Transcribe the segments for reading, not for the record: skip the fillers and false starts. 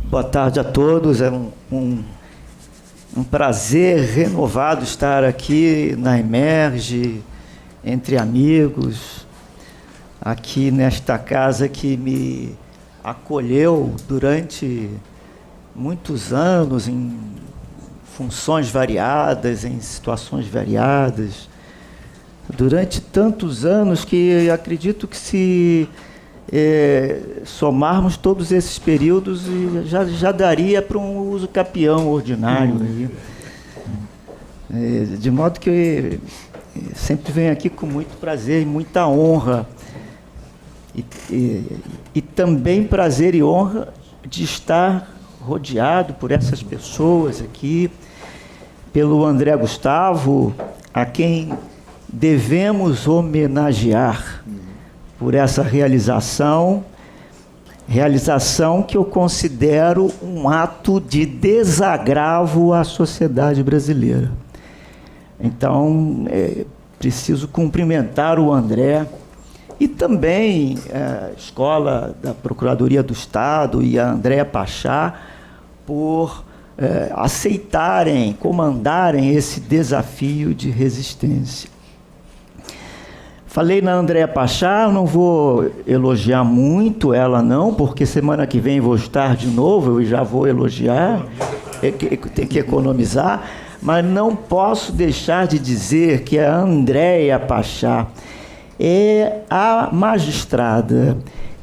Boa tarde a todos, é um prazer renovado estar aqui na Emerge, entre amigos, aqui nesta casa que me acolheu durante muitos anos em funções variadas, em situações variadas, durante tantos anos que acredito que se somarmos todos esses períodos já daria para um uso capião ordinário. De modo que eu sempre venho aqui com muito prazer e muita honra. E também prazer e honra de estar rodeado por essas pessoas aqui, pelo André Gustavo, a quem devemos homenagear por essa realização que eu considero um ato de desagravo à sociedade brasileira. Então, preciso cumprimentar o André e também a Escola da Procuradoria do Estado e a Andréa Pachá por aceitarem, comandarem esse desafio de resistência. Falei na Andréa Pachá, não vou elogiar muito ela não, porque semana que vem vou estar de novo, eu já vou elogiar, tem que economizar, mas não posso deixar de dizer que a Andréa Pachá é a magistrada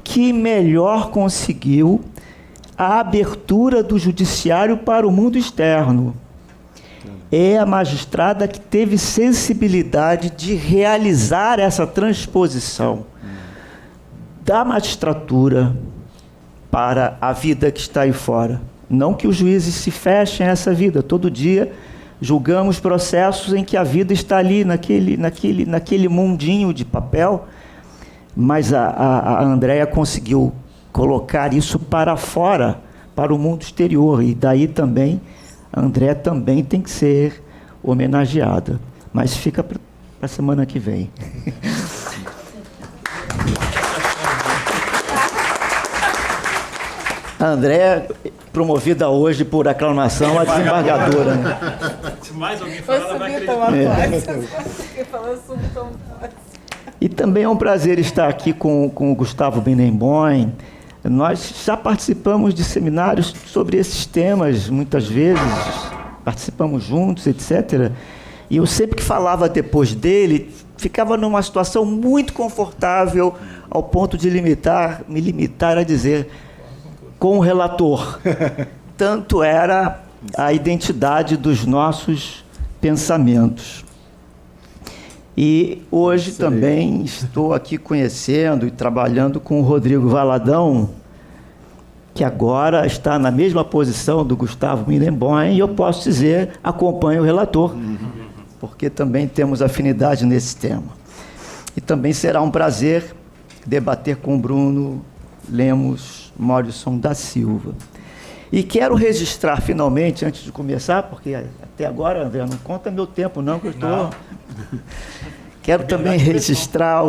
que melhor conseguiu a abertura do judiciário para o mundo externo. É a magistrada que teve sensibilidade de realizar essa transposição da magistratura para a vida que está aí fora. Não que os juízes se fechem a essa vida. Todo dia julgamos processos em que a vida está ali, naquele mundinho de papel, mas a Andréa conseguiu colocar isso para fora, para o mundo exterior, e daí também a Andréa também tem que ser homenageada, mas fica para a semana que vem. A Andréa, promovida hoje por aclamação, a desembargadora. Né? Se mais alguém falar, ela vai acreditar. E também é um prazer estar aqui com o Gustavo Benemboim. Nós já participamos de seminários sobre esses temas, muitas vezes, participamos juntos, etc. E eu sempre que falava depois dele, ficava numa situação muito confortável, ao ponto de me limitar a dizer com o relator. Tanto era a identidade dos nossos pensamentos. E hoje também estou aqui conhecendo e trabalhando com o Rodrigo Valadão, que agora está na mesma posição do Gustavo Benemboim, e eu posso dizer, acompanho o relator, porque também temos afinidade nesse tema. E também será um prazer debater com o Bruno Lemos Morrison da Silva. E quero registrar finalmente, antes de começar, porque até agora, André, não conta meu tempo não, que eu estou... Não. Quero também registrar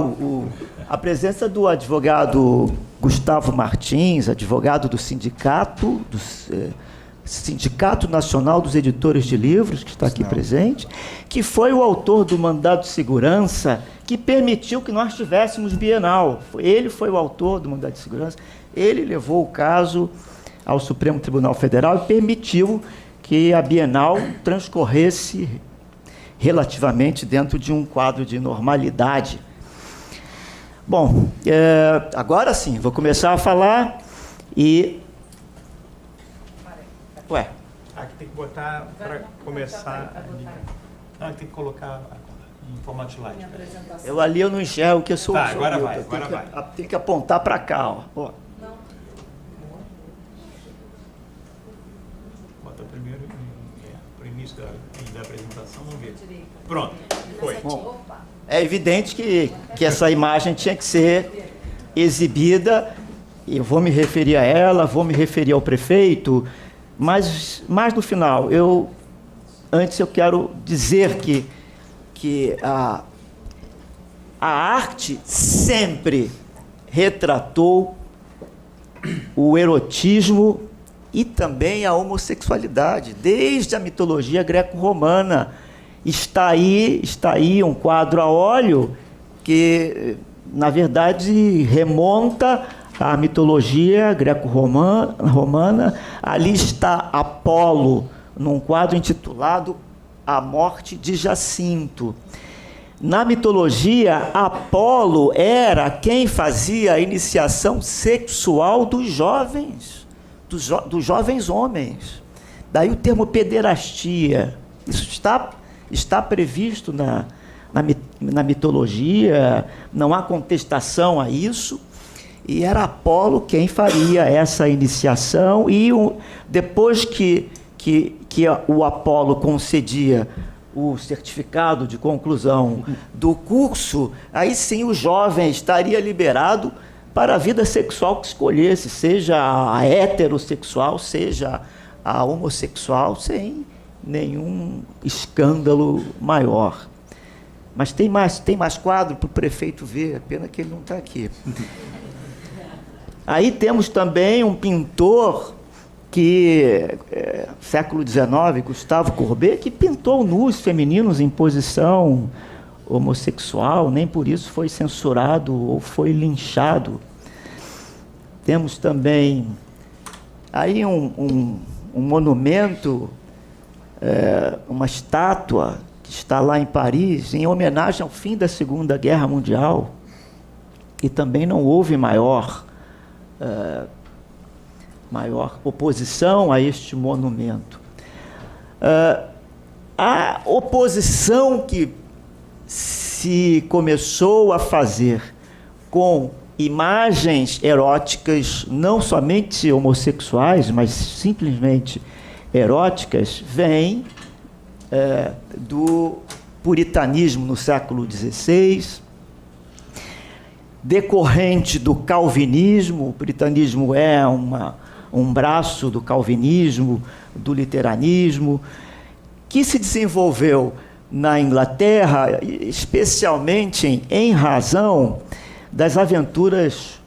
a presença do advogado Gustavo Martins, advogado do Sindicato Nacional dos Editores de Livros, que está aqui presente, que foi o autor do mandado de segurança que permitiu que nós tivéssemos Bienal. Ele foi o autor do mandado de segurança, ele levou o caso ao Supremo Tribunal Federal e permitiu que a Bienal transcorresse relativamente dentro de um quadro de normalidade. Bom, agora sim, vou começar a falar e... Ué? Aqui tem que botar para começar... Não, tem que colocar em formato slide. Eu não enxergo, que eu sou... Tá, agora vai. Tem que apontar para cá, ó. Bota primeiro para o início da apresentação, vamos ver. Pronto, foi. Bom, é evidente que essa imagem tinha que ser exibida, eu vou me referir a ela, vou me referir ao prefeito, mas no final, antes eu quero dizer que a arte sempre retratou o erotismo e também a homossexualidade, desde a mitologia greco-romana. Está aí um quadro a óleo que, na verdade, remonta à mitologia greco-romana. Ali está Apolo, num quadro intitulado A Morte de Jacinto. Na mitologia, Apolo era quem fazia a iniciação sexual dos jovens homens. Daí o termo pederastia. Isso está previsto na mitologia, não há contestação a isso. E era Apolo quem faria essa iniciação, e depois que o Apolo concedia o certificado de conclusão do curso, aí sim o jovem estaria liberado para a vida sexual que escolhesse, seja a heterossexual, seja a homossexual, sem nenhum escândalo maior. Mas tem mais quadro para o prefeito ver, pena que ele não está aqui. Aí temos também um pintor século XIX, Gustave Courbet, que pintou nus femininos em posição homossexual, nem por isso foi censurado ou foi linchado. Temos também aí um monumento, uma estátua que está lá em Paris, em homenagem ao fim da Segunda Guerra Mundial, e também não houve maior oposição a este monumento. A oposição que se começou a fazer com imagens eróticas, não somente homossexuais, mas simplesmente eróticas, vem do puritanismo no século XVI, decorrente do calvinismo. O puritanismo é um braço do calvinismo, do luteranismo, que se desenvolveu na Inglaterra, especialmente em razão das aventuras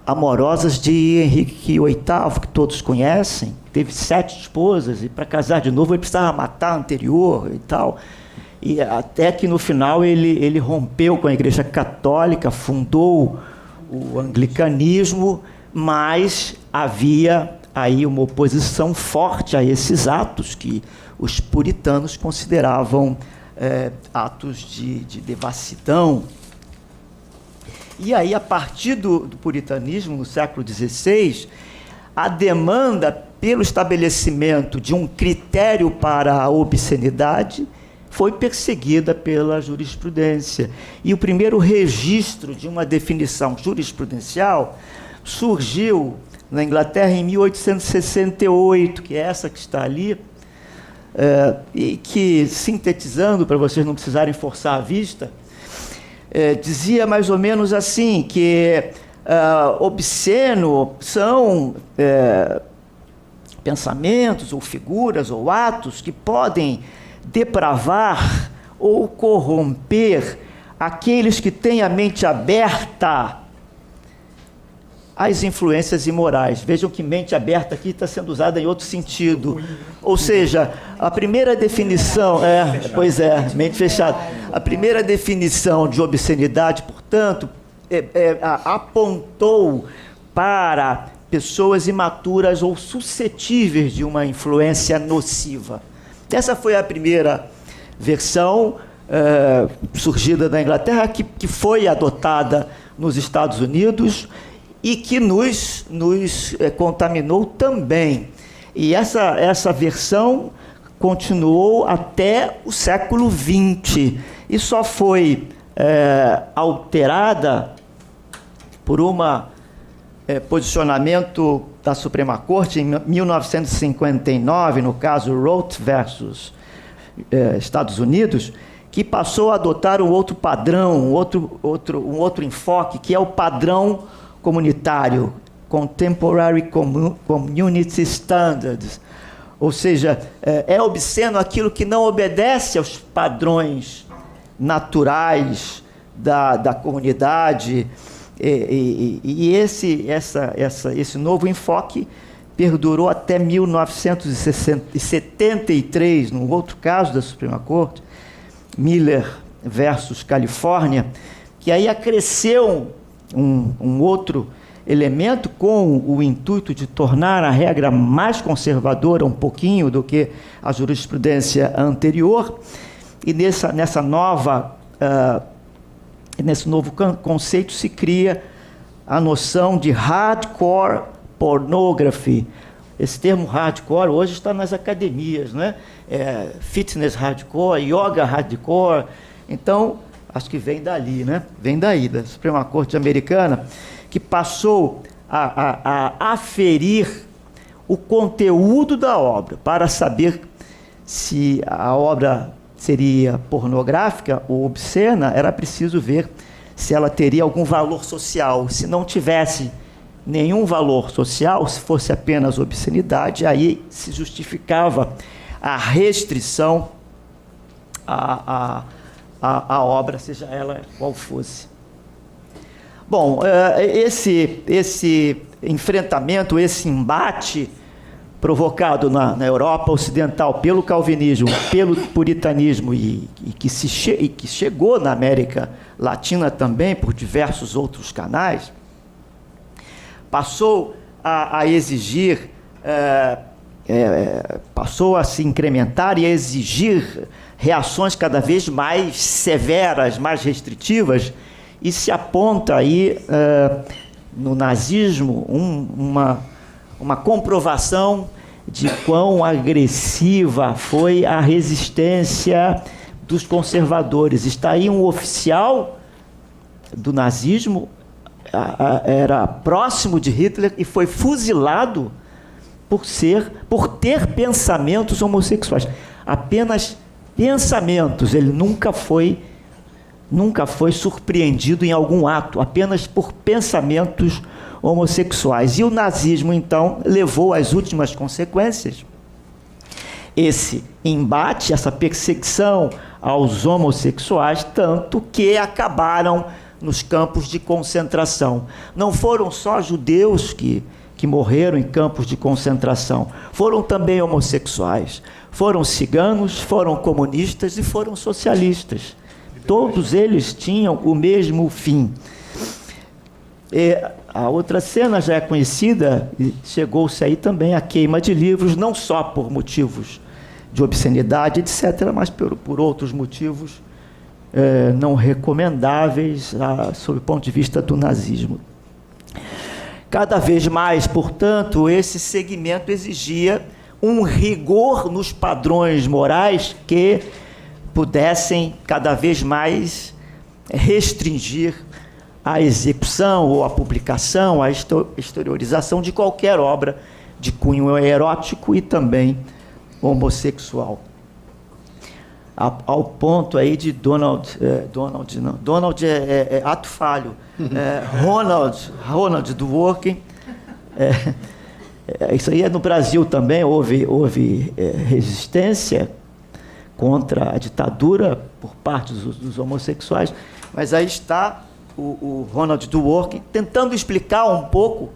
amorosas de Henrique VIII, que todos conhecem. Teve 7 esposas, e para casar de novo ele precisava matar a anterior e tal. E até que no final ele rompeu com a Igreja Católica, fundou o anglicanismo, mas havia aí uma oposição forte a esses atos que os puritanos consideravam atos de devassidão. E aí, a partir do puritanismo, no século XVI, a demanda pelo estabelecimento de um critério para a obscenidade foi perseguida pela jurisprudência. E o primeiro registro de uma definição jurisprudencial surgiu na Inglaterra em 1868, que é essa que está ali, e que, sintetizando, para vocês não precisarem forçar a vista, dizia mais ou menos assim, que obsceno são pensamentos ou figuras ou atos que podem depravar ou corromper aqueles que têm a mente aberta às influências imorais. Vejam que mente aberta aqui está sendo usada em outro sentido. Ou seja, a primeira definição... mente fechada. A primeira definição de obscenidade, portanto, apontou para pessoas imaturas ou suscetíveis de uma influência nociva. Essa foi a primeira versão surgida da Inglaterra, que foi adotada nos Estados Unidos e que nos contaminou também. E essa versão continuou até o século XX e só foi alterada por posicionamento da Suprema Corte em 1959, no caso Roth versus Estados Unidos, que passou a adotar um outro padrão, um outro enfoque, que é o padrão comunitário, Contemporary Community Standards. Ou seja, é obsceno aquilo que não obedece aos padrões naturais da comunidade. E esse novo enfoque perdurou até 1973, num outro caso da Suprema Corte, Miller versus Califórnia, que aí acresceu um outro elemento com o intuito de tornar a regra mais conservadora um pouquinho do que a jurisprudência anterior, e nesse novo conceito se cria a noção de hardcore pornography. Esse termo hardcore hoje está nas academias, né? Fitness hardcore, yoga hardcore. Então, acho que vem dali, né? Vem daí, da Suprema Corte Americana, que passou a aferir o conteúdo da obra para saber se a obra seria pornográfica ou obscena. Era preciso ver se ela teria algum valor social. Se não tivesse nenhum valor social, se fosse apenas obscenidade, aí se justificava a restrição à obra, seja ela qual fosse. Bom, esse enfrentamento, esse embate provocado na Europa Ocidental pelo calvinismo, pelo puritanismo e que chegou na América Latina também por diversos outros canais, passou a exigir, passou a se incrementar e a exigir reações cada vez mais severas, mais restritivas, e se aponta aí no nazismo uma comprovação de quão agressiva foi a resistência dos conservadores. Está aí um oficial do nazismo, era próximo de Hitler e foi fuzilado por ter pensamentos homossexuais. Apenas pensamentos, ele nunca foi surpreendido em algum ato, apenas por pensamentos homossexuais. E o nazismo, então, levou às últimas consequências esse embate, essa perseguição aos homossexuais, tanto que acabaram nos campos de concentração. Não foram só judeus que morreram em campos de concentração, foram também homossexuais, foram ciganos, foram comunistas e foram socialistas. Todos eles tinham o mesmo fim. A outra cena já é conhecida, e chegou-se aí também a queima de livros, não só por motivos de obscenidade, etc., mas por outros motivos não recomendáveis sob o ponto de vista do nazismo. Cada vez mais, portanto, esse segmento exigia um rigor nos padrões morais que pudessem cada vez mais restringir a execução ou a publicação, a exteriorização de qualquer obra de cunho erótico e também homossexual. Ao ponto aí de Donald é ato falho, Ronald Dworkin, isso aí no Brasil também houve resistência contra a ditadura por parte dos homossexuais, mas aí está o Ronald Dworkin tentando explicar um pouco,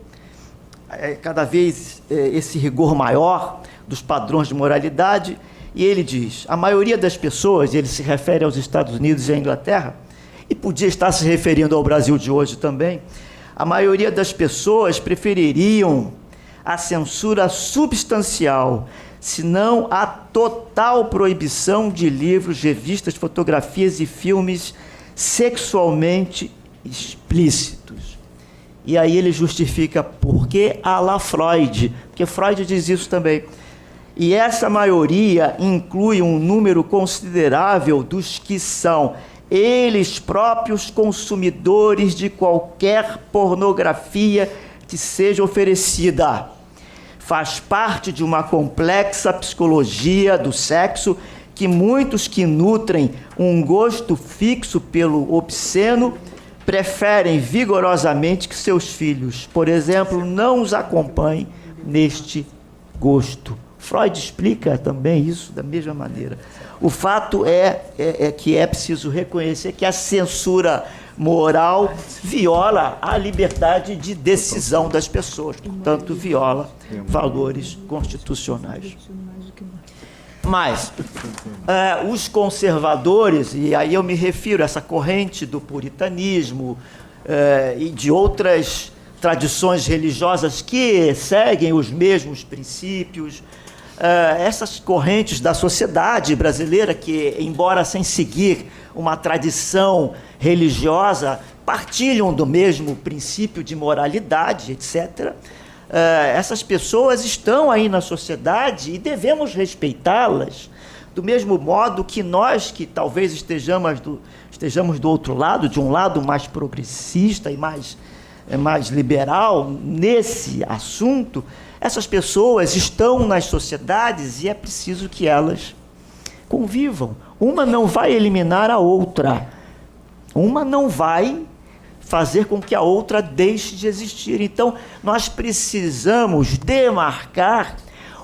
cada vez esse rigor maior dos padrões de moralidade, e ele diz: a maioria das pessoas, e ele se refere aos Estados Unidos e à Inglaterra, e podia estar se referindo ao Brasil de hoje também, a maioria das pessoas prefeririam a censura substancial, se não a total proibição de livros, revistas, fotografias e filmes sexualmente explícitos. E aí ele justifica por que à la Freud, porque Freud diz isso também. E essa maioria inclui um número considerável dos que são eles próprios consumidores de qualquer pornografia que seja oferecida. Faz parte de uma complexa psicologia do sexo que muitos que nutrem um gosto fixo pelo obsceno preferem vigorosamente que seus filhos, por exemplo, não os acompanhem neste gosto. Freud explica também isso da mesma maneira. O fato é que é preciso reconhecer que a censura moral viola a liberdade de decisão das pessoas, portanto, viola valores constitucionais. Mas os conservadores, e aí eu me refiro a essa corrente do puritanismo e de outras tradições religiosas que seguem os mesmos princípios, essas correntes da sociedade brasileira que, embora sem seguir uma tradição religiosa, partilham do mesmo princípio de moralidade, etc., essas pessoas estão aí na sociedade e devemos respeitá-las do mesmo modo que nós, que talvez estejamos do outro lado, de um lado mais progressista e mais liberal nesse assunto, essas pessoas estão nas sociedades e é preciso que elas convivam. Uma não vai eliminar a outra. Uma não vai fazer com que a outra deixe de existir. Então, nós precisamos demarcar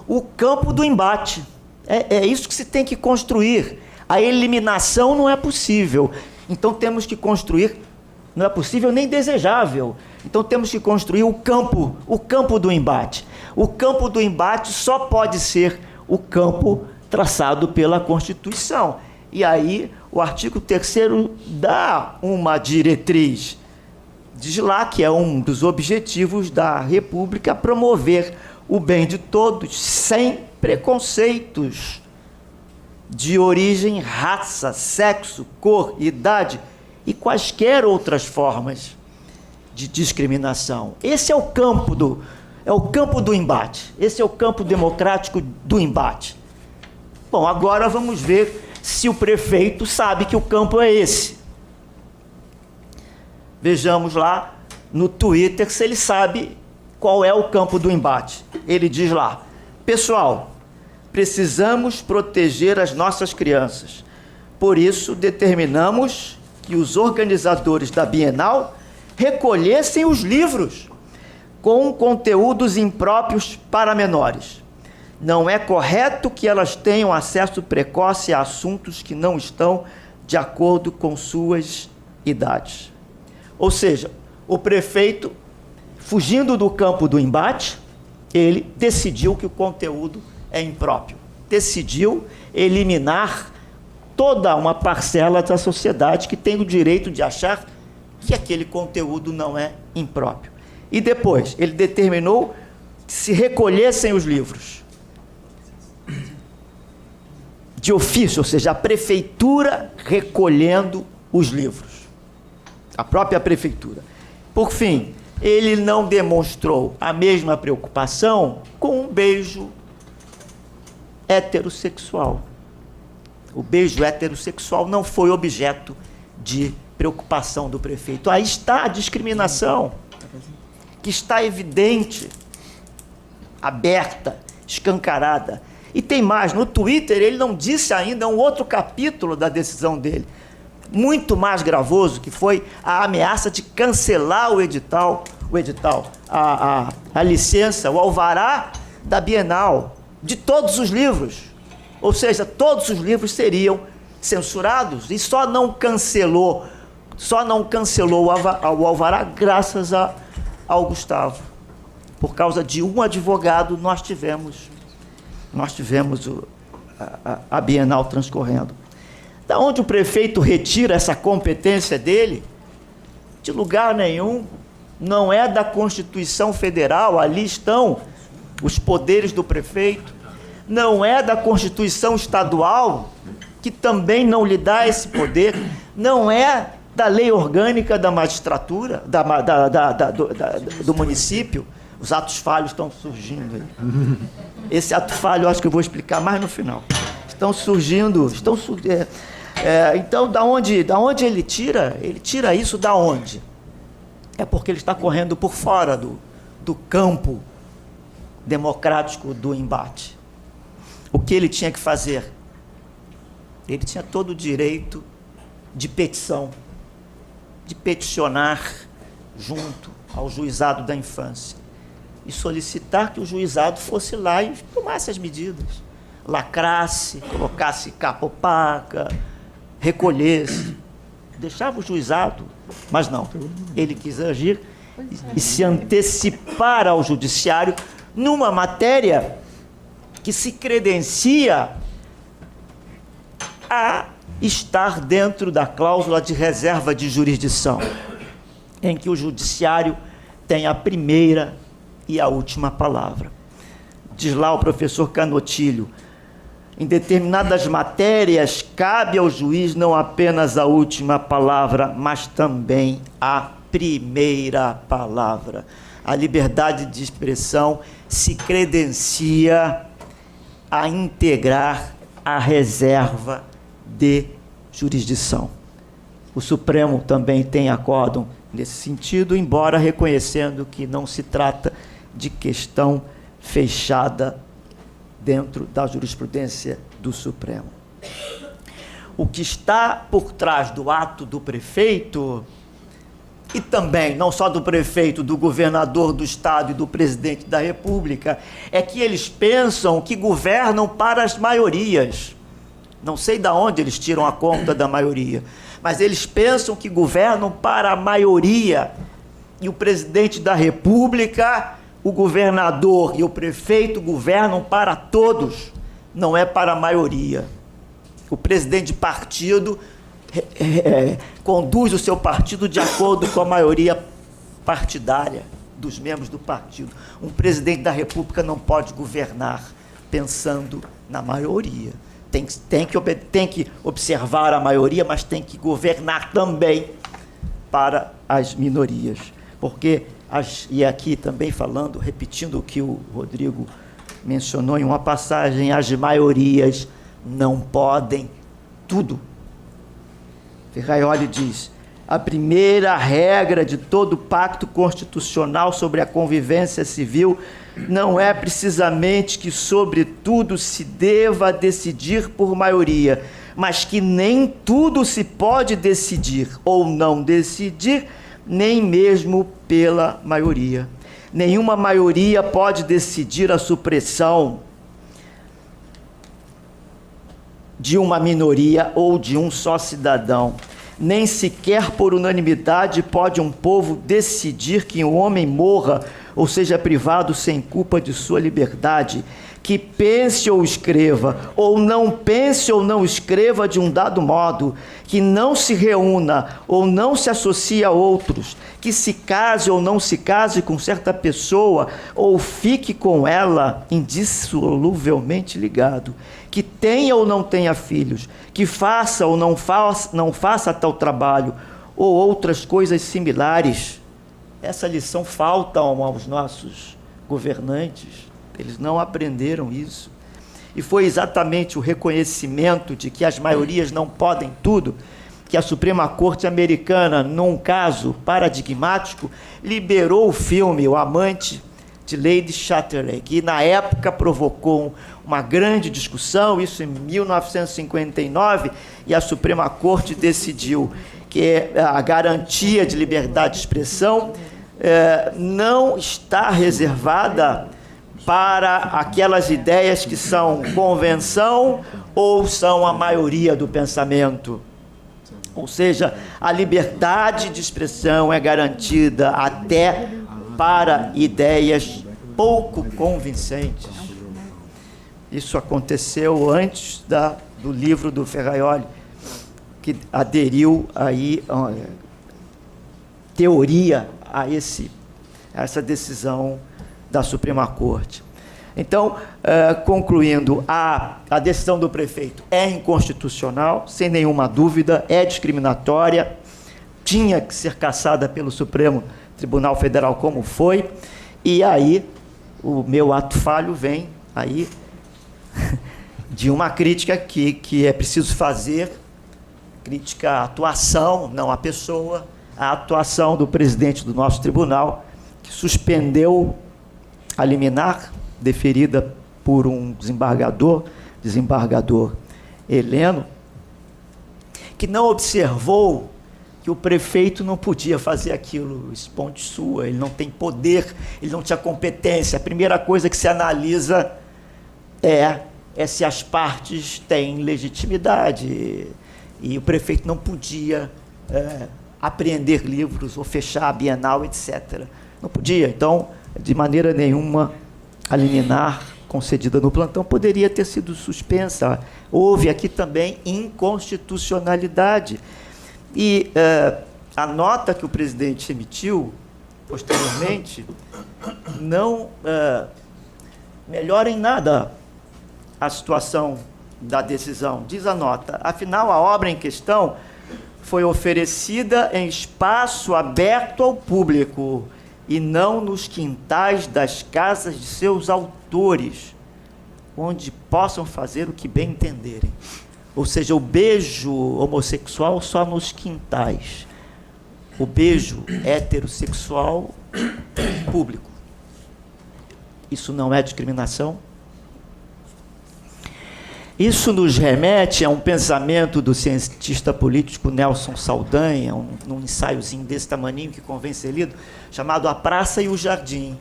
o campo do embate. É isso que se tem que construir. A eliminação não é possível. Então, temos que construir, não é possível nem desejável. Então, temos que construir o campo do embate. O campo do embate só pode ser o campo traçado pela Constituição. E aí, o artigo 3º dá uma diretriz. Diz lá que é um dos objetivos da República promover o bem de todos, sem preconceitos de origem, raça, sexo, cor, idade e quaisquer outras formas de discriminação. Esse é o campo do embate. Esse é o campo democrático do embate. Bom, agora vamos ver se o prefeito sabe que o campo é esse. Vejamos lá no Twitter se ele sabe qual é o campo do embate. Ele diz lá: pessoal, precisamos proteger as nossas crianças. Por isso, determinamos que os organizadores da Bienal recolhessem os livros com conteúdos impróprios para menores. Não é correto que elas tenham acesso precoce a assuntos que não estão de acordo com suas idades. Ou seja, o prefeito, fugindo do campo do embate, ele decidiu que o conteúdo é impróprio. Decidiu eliminar toda uma parcela da sociedade que tem o direito de achar que aquele conteúdo não é impróprio. E depois, ele determinou que se recolhessem os livros de ofício, ou seja, a prefeitura recolhendo os livros. A própria prefeitura. Por fim, ele não demonstrou a mesma preocupação com um beijo heterossexual. O beijo heterossexual não foi objeto de preocupação do prefeito. Aí está a discriminação, que está evidente, aberta, escancarada. E tem mais, no Twitter ele não disse ainda um outro capítulo da decisão dele, muito mais gravoso, que foi a ameaça de cancelar o edital, a licença, o alvará da Bienal, de todos os livros. Ou seja, todos os livros seriam censurados, e só não cancelou o alvará graças ao Gustavo. Por causa de um advogado, nós tivemos a Bienal transcorrendo. Da onde o prefeito retira essa competência dele? De lugar nenhum. Não é da Constituição Federal, ali estão os poderes do prefeito. Não é da Constituição Estadual, que também não lhe dá esse poder. Não é da lei orgânica da magistratura, do município. Os atos falhos estão surgindo aí. Esse ato falho eu acho que eu vou explicar mais no final. Estão surgindo. Então, da onde ele tira? Ele tira isso da onde? É porque ele está correndo por fora do campo democrático do embate. O que ele tinha que fazer? Ele tinha todo o direito de petição, de peticionar junto ao juizado da infância e solicitar que o juizado fosse lá e tomasse as medidas, lacrasse, colocasse capa opaca, recolhesse, deixava o juizado, mas não, ele quis agir e se antecipar ao judiciário numa matéria que se credencia a estar dentro da cláusula de reserva de jurisdição, em que o judiciário tem a primeira e a última palavra. Diz lá o professor Canotilho: em determinadas matérias, cabe ao juiz não apenas a última palavra, mas também a primeira palavra. A liberdade de expressão se credencia a integrar a reserva de jurisdição. O Supremo também tem acórdão nesse sentido, embora reconhecendo que não se trata de questão fechada dentro da jurisprudência do Supremo. O que está por trás do ato do prefeito, e também, não só do prefeito, do governador do estado e do presidente da República, é que eles pensam que governam para as maiorias. Não sei de onde eles tiram a conta da maioria, mas eles pensam que governam para a maioria. E o presidente da República, o governador e o prefeito governam para todos, não é para a maioria. O presidente de partido conduz o seu partido de acordo com a maioria partidária dos membros do partido. Um presidente da República não pode governar pensando na maioria. Tem que observar a maioria, mas tem que governar também para as minorias. Porque, e aqui também falando, repetindo o que o Rodrigo mencionou em uma passagem, as maiorias não podem tudo. Ferraioli diz: a primeira regra de todo pacto constitucional sobre a convivência civil não é precisamente que sobre tudo se deva decidir por maioria, mas que nem tudo se pode decidir ou não decidir, nem mesmo pela maioria. Nenhuma maioria pode decidir a supressão de uma minoria ou de um só cidadão. Nem sequer por unanimidade pode um povo decidir que um homem morra ou seja privado sem culpa de sua liberdade, que pense ou escreva, ou não pense ou não escreva de um dado modo, que não se reúna ou não se associe a outros, que se case ou não se case com certa pessoa, ou fique com ela indissoluvelmente ligado, que tenha ou não tenha filhos, que faça ou não faça tal trabalho, ou outras coisas similares. Essa lição falta aos nossos governantes, eles não aprenderam isso. E foi exatamente o reconhecimento de que as maiorias não podem tudo, que a Suprema Corte Americana, num caso paradigmático, liberou o filme O Amante de Lady Chatterley, que na época provocou uma grande discussão, isso em 1959, e a Suprema Corte decidiu que a garantia de liberdade de expressão não está reservada para aquelas ideias que são convenção ou são a maioria do pensamento. Ou seja, a liberdade de expressão é garantida até para ideias pouco convincentes. Isso aconteceu antes do livro do Ferraioli, que aderiu aí teoria a essa decisão da Suprema Corte. Então, concluindo, a decisão do prefeito é inconstitucional, sem nenhuma dúvida, é discriminatória, tinha que ser cassada pelo Supremo Tribunal Federal, como foi, e aí o meu ato falho vem aí de uma crítica que é preciso fazer, crítica à atuação, não à pessoa, a atuação do presidente do nosso tribunal, que suspendeu a liminar deferida por um desembargador Heleno, que não observou que o prefeito não podia fazer aquilo, esponte sua, ele não tem poder, ele não tinha competência. A primeira coisa que se analisa é se as partes têm legitimidade. E o prefeito não podia apreender livros ou fechar a Bienal, etc. Não podia. Então, de maneira nenhuma, a liminar concedida no plantão poderia ter sido suspensa. Houve aqui também inconstitucionalidade. E a nota que o presidente emitiu, posteriormente, não melhora em nada a situação da decisão. Diz a nota: afinal, a obra em questão foi oferecida em espaço aberto ao público e não nos quintais das casas de seus autores, onde possam fazer o que bem entenderem. Ou seja, o beijo homossexual só nos quintais. O beijo heterossexual público. Isso não é discriminação? Isso nos remete a um pensamento do cientista político Nelson Saldanha, num ensaiozinho desse tamaninho que convém ser lido, chamado A Praça e o Jardim.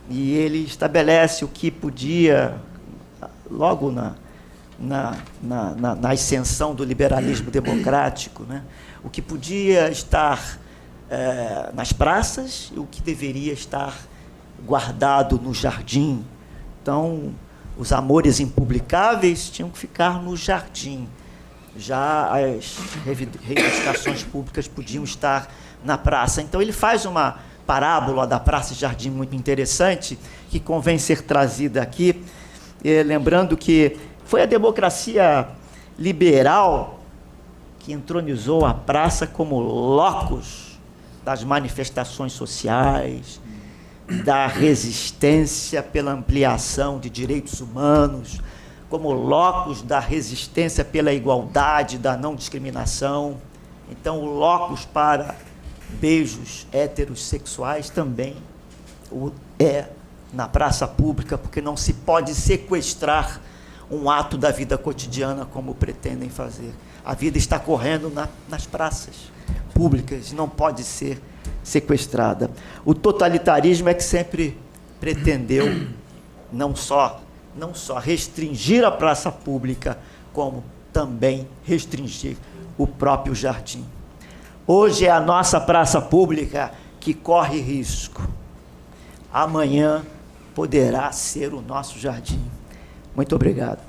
E ele estabelece o que podia, logo na ascensão do liberalismo democrático, né? O que podia estar nas praças e o que deveria estar guardado no jardim. Então, os amores impublicáveis tinham que ficar no jardim. Já as reivindicações públicas podiam estar na praça. Então, ele faz uma parábola da praça e jardim muito interessante, que convém ser trazida aqui, lembrando que foi a democracia liberal que entronizou a praça como locus das manifestações sociais, da resistência pela ampliação de direitos humanos, como locus da resistência pela igualdade, da não discriminação. Então, o locus para beijos heterossexuais também é na praça pública, porque não se pode sequestrar um ato da vida cotidiana como pretendem fazer. A vida está correndo nas praças públicas e não pode ser sequestrada. O totalitarismo é que sempre pretendeu não só restringir a praça pública, como também restringir o próprio jardim. Hoje é a nossa praça pública que corre risco. Amanhã poderá ser o nosso jardim. Muito obrigado.